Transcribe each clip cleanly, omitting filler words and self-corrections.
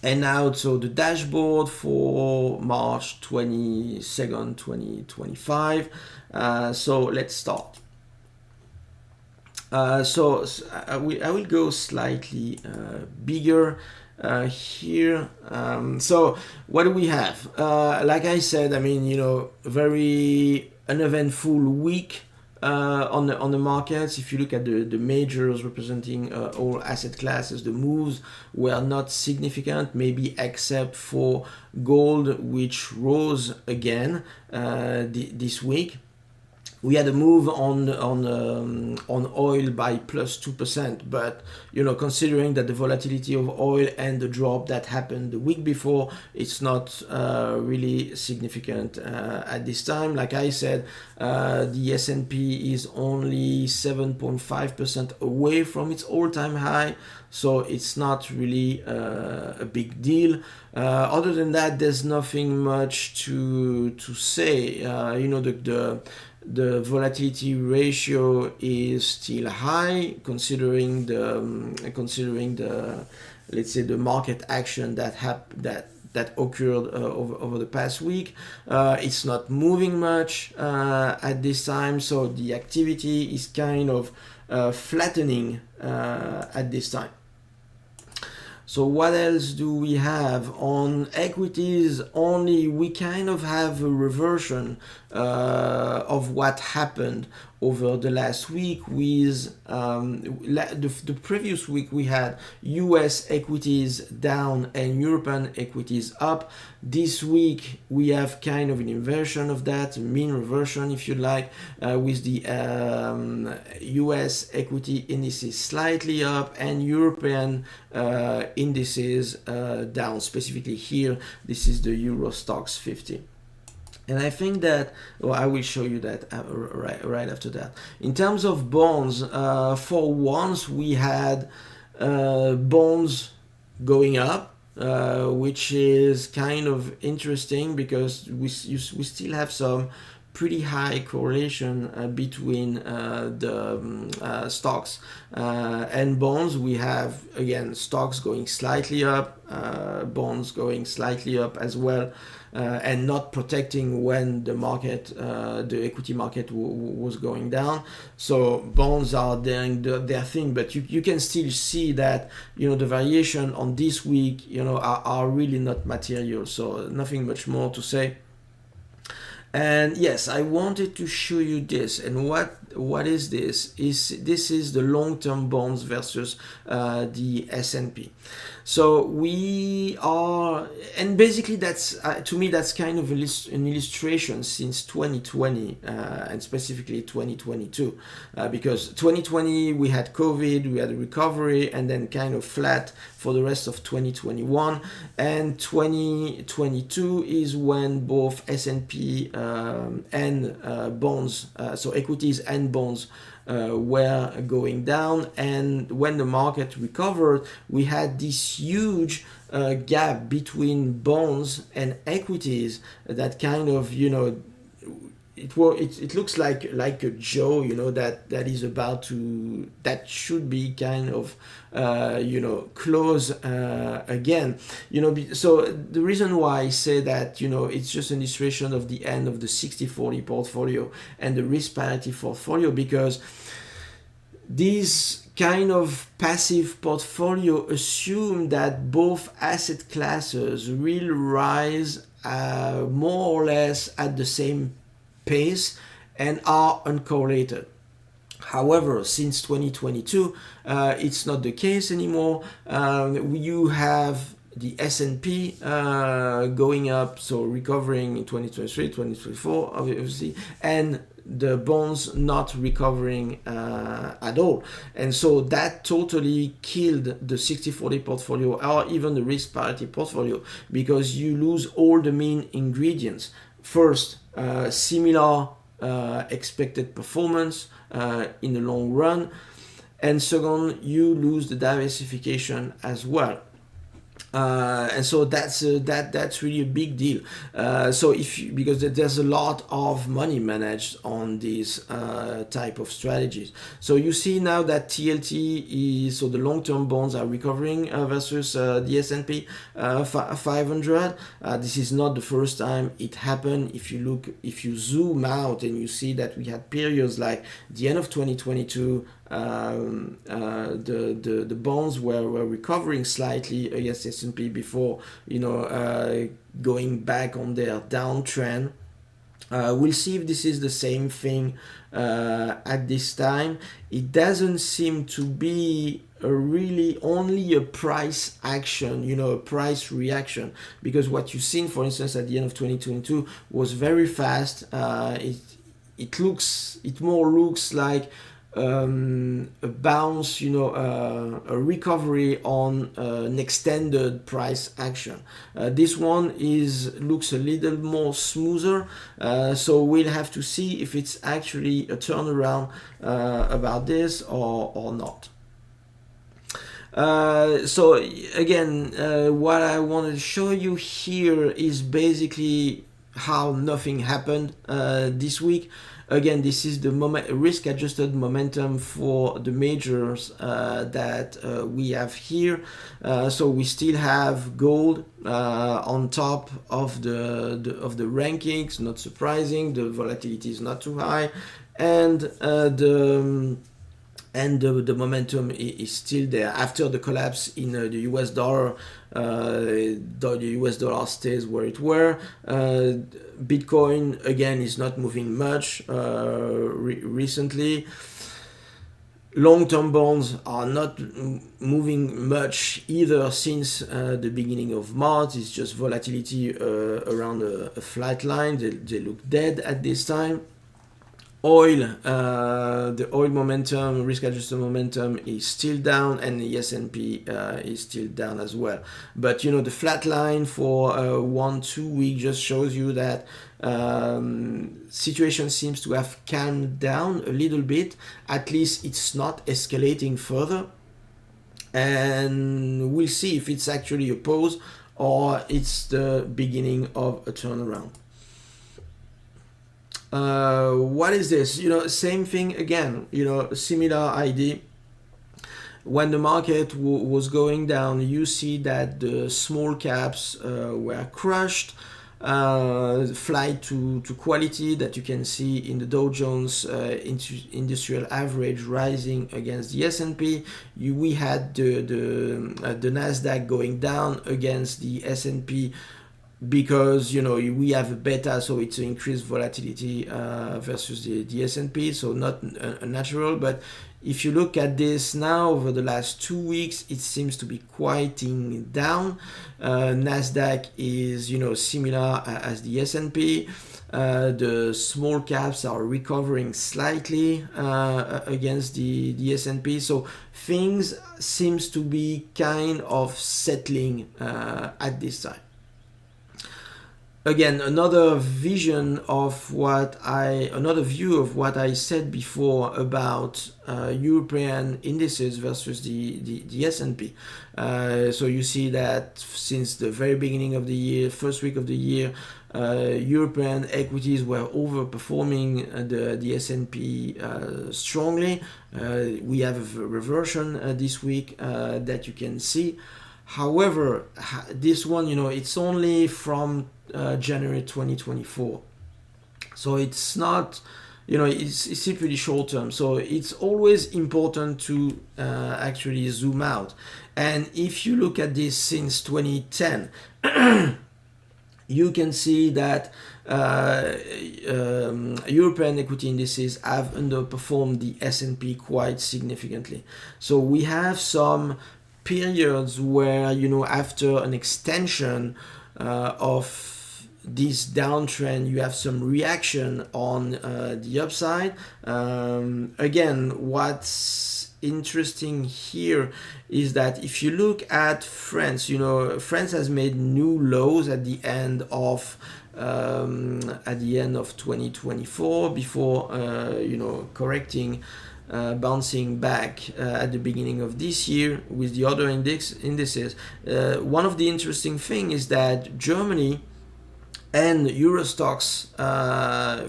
And now, so the dashboard for March 22nd, 2025. So let's start. I will go slightly bigger here. So what do we have? Like I said, I mean, very uneventful week on the markets. If you look at the majors representing all asset classes, the moves were not significant, maybe except for gold, which rose again this week. We had a move on oil by plus 2%, but considering that the volatility of oil and the drop that happened the week before, it's not really significant at this time. Like I said, the S&P is only 7.5% away from its all-time high, so it's not really a big deal. Other than that, there's nothing much to say. The volatility ratio is still high, considering the let's say the market action that occurred over the past week. It's not moving much at this time, so the activity is kind of flattening at this time. So what else do we have on equities? Only we kind of have a reversion of what happened over the last week. With the previous week we had US equities down and European equities up. This week we have kind of an inversion of that, mean reversion if you like, with the US equity indices slightly up and European indices down. Specifically here, this is the Euro Stoxx 50. And I think that, well, I will show you that right after that. In terms of bonds, for once we had bonds going up, which is kind of interesting because we still have some pretty high correlation between the stocks and bonds. We have, again, stocks going slightly up, bonds going slightly up as well, and not protecting when the market, the equity market was going down. So bonds are doing their thing, but you can still see that the variation on this week are really not material. So nothing much more to say. And yes, I wanted to show you this. And what is this? This is the long-term bonds versus the S&P. So we are, and basically that's to me that's kind of an illustration since 2020 and specifically 2022, because 2020 we had COVID, we had a recovery, and then kind of flat for the rest of 2021, and 2022 is when both S&P and bonds, so equities and bonds, were going down. And when the market recovered, we had this huge gap between bonds and equities that kind of it looks like a Joe that is about to, that should be kind of close again, so the reason why I say that it's just an illustration of the end of the 60-40 portfolio and the risk parity portfolio, because these kind of passive portfolio assume that both asset classes will rise more or less at the same pace and are uncorrelated. However, since 2022, it's not the case anymore. You have the S&P going up, so recovering in 2023, 2024, obviously, and the bonds not recovering at all. And so that totally killed the 60-40 portfolio, or even the risk parity portfolio, because you lose all the main ingredients. First, similar expected performance in the long run, and second, you lose the diversification as well. And so that's really a big deal. So because there's a lot of money managed on these type of strategies. So you see now that TLT is, so the long-term bonds are recovering versus the S&P 500. This is not the first time it happened. If you zoom out and you see that we had periods like the end of 2022. The bonds were recovering slightly against S&P before going back on their downtrend. We'll see if this is the same thing at this time. It doesn't seem to be really only a price action, a price reaction, because what you've seen, for instance, at the end of 2022 was very fast. It more looks like a bounce, a recovery on an extended price action. This one looks a little more smoother, so we'll have to see if it's actually a turnaround about this or not. So again, what I wanted to show you here is basically how nothing happened this week. Again, this is the risk-adjusted momentum for the majors that we have here. So we still have gold on top of the rankings. Not surprising. The volatility is not too high, and the momentum is still there after the collapse in the US dollar. The US dollar stays where it were. Bitcoin again is not moving much recently. Long-term bonds are not moving much either since the beginning of March. It's just volatility around a flat line. They look dead at this time. Oil, the oil momentum, risk-adjusted momentum is still down, and the S&P is still down as well. But the flat line for 1-2 weeks just shows you that situation seems to have calmed down a little bit. At least it's not escalating further, and we'll see if it's actually a pause or it's the beginning of a turnaround. What is this? Same thing again, similar idea. When the market was going down, you see that the small caps were crushed. Flight to quality that you can see in the Dow Jones industrial average rising against the S&P. We had the Nasdaq going down against the S&P, because we have a beta, so it's increased volatility versus the S&P, so not natural. But if you look at this now over the last 2 weeks, it seems to be quieting down. Nasdaq is similar as the S&P. The small caps are recovering slightly against the S&P, so things seems to be kind of settling at this time. Again, another view of what I said before about European indices versus the S&P. So you see that since the very beginning of the year, first week of the year, European equities were overperforming the S&P strongly. We have a reversion this week that you can see. However, this one, it's only from January 2024, so it's not, it's pretty short term. So it's always important to actually zoom out. And if you look at this since 2010, you can see that European equity indices have underperformed the S&P quite significantly. So we have some periods where after an extension of this downtrend, you have some reaction on the upside. Again, what's interesting here is that if you look at France, France has made new lows at the end of 2024 before correcting bouncing back at the beginning of this year with the other indices. One of the interesting things is that Germany and Eurostoxx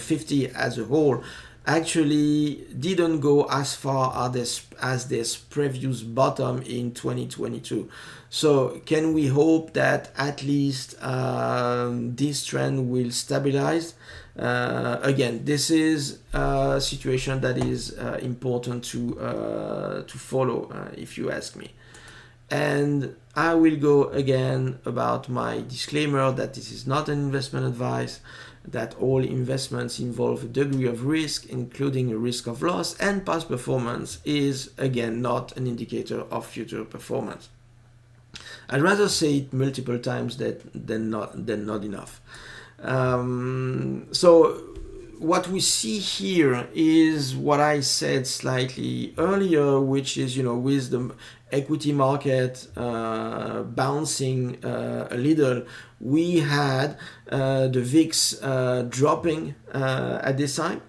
50 as a whole actually didn't go as far as this previous bottom in 2022. So can we hope that at least this trend will stabilize? Again, this is a situation that is important to follow, if you ask me. And I will go again about my disclaimer that this is not an investment advice, that all investments involve a degree of risk, including a risk of loss, and past performance is again not an indicator of future performance. I'd rather say it multiple times than not enough. So what we see here is what I said slightly earlier, which is, with the equity market bouncing a little, we had the VIX dropping at this time.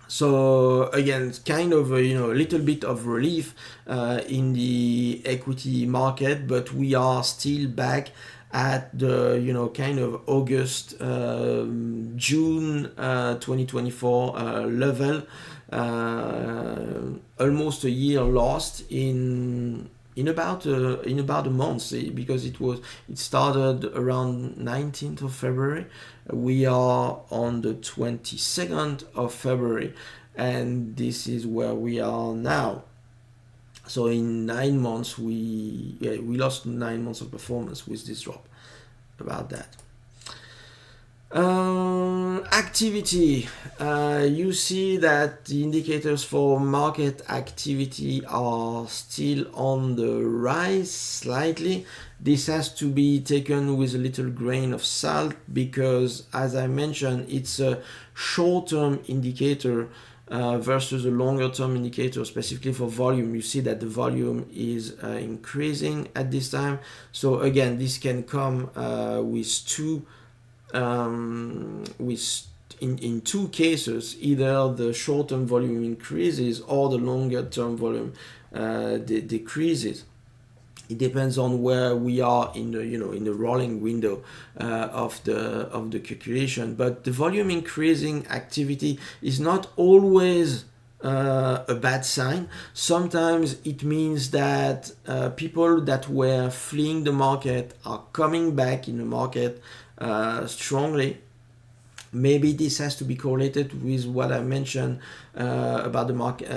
So again, kind of a little bit of relief in the equity market, but we are still back at the kind of August June 2024 level, almost a year lost in about a month, because it started around 19th of February. We are on the 22nd of February, and this is where we are now. So in 9 months, we lost 9 months of performance with this drop. About that. Activity. You see that the indicators for market activity are still on the rise slightly. This has to be taken with a little grain of salt because, as I mentioned, it's a short-term indicator versus a longer-term indicator, specifically for volume. You see that the volume is increasing at this time. So again, this can come with two. In two cases, either the short-term volume increases or the longer-term volume decreases. It depends on where we are in the rolling window of the calculation. But the volume increasing activity is not always a bad sign. Sometimes it means that people that were fleeing the market are coming back in the market strongly. Maybe this has to be correlated with what I mentioned about the market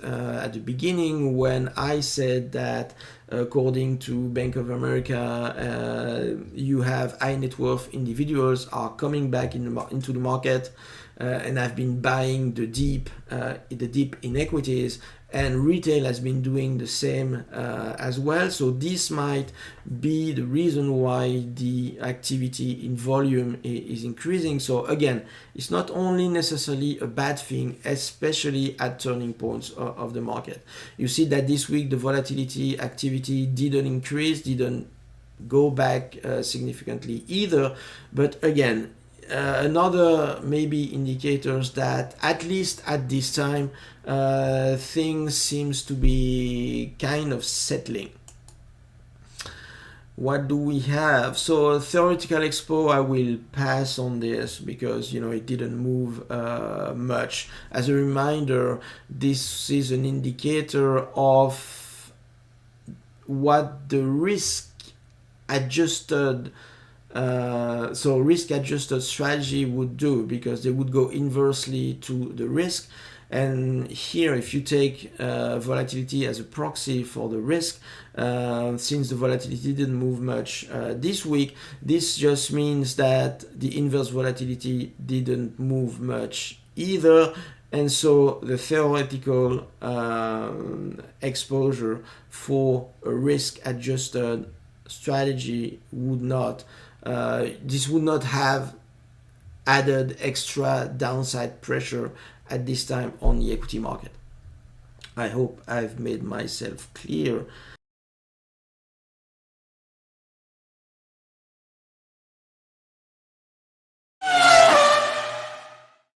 at the beginning, when I said that according to Bank of America, you have high net worth individuals are coming back into the market and have been buying the dip in equities, and retail has been doing the same as well. So this might be the reason why the activity in volume is increasing. So again, it's not only necessarily a bad thing, especially at turning points of the market. You see that this week the volatility activity didn't increase, didn't go back significantly either. But again, another maybe indicators that at least at this time things seems to be kind of settling. What do we have? So theoretical expo, I will pass on this because it didn't move much. As a reminder, this is an indicator of what the risk adjusted risk-adjusted strategy would do, because they would go inversely to the risk. And here, if you take volatility as a proxy for the risk, since the volatility didn't move much this week, this just means that the inverse volatility didn't move much either. And so the theoretical exposure for a risk-adjusted strategy would not this would not have added extra downside pressure at this time on the equity market. I hope I've made myself clear.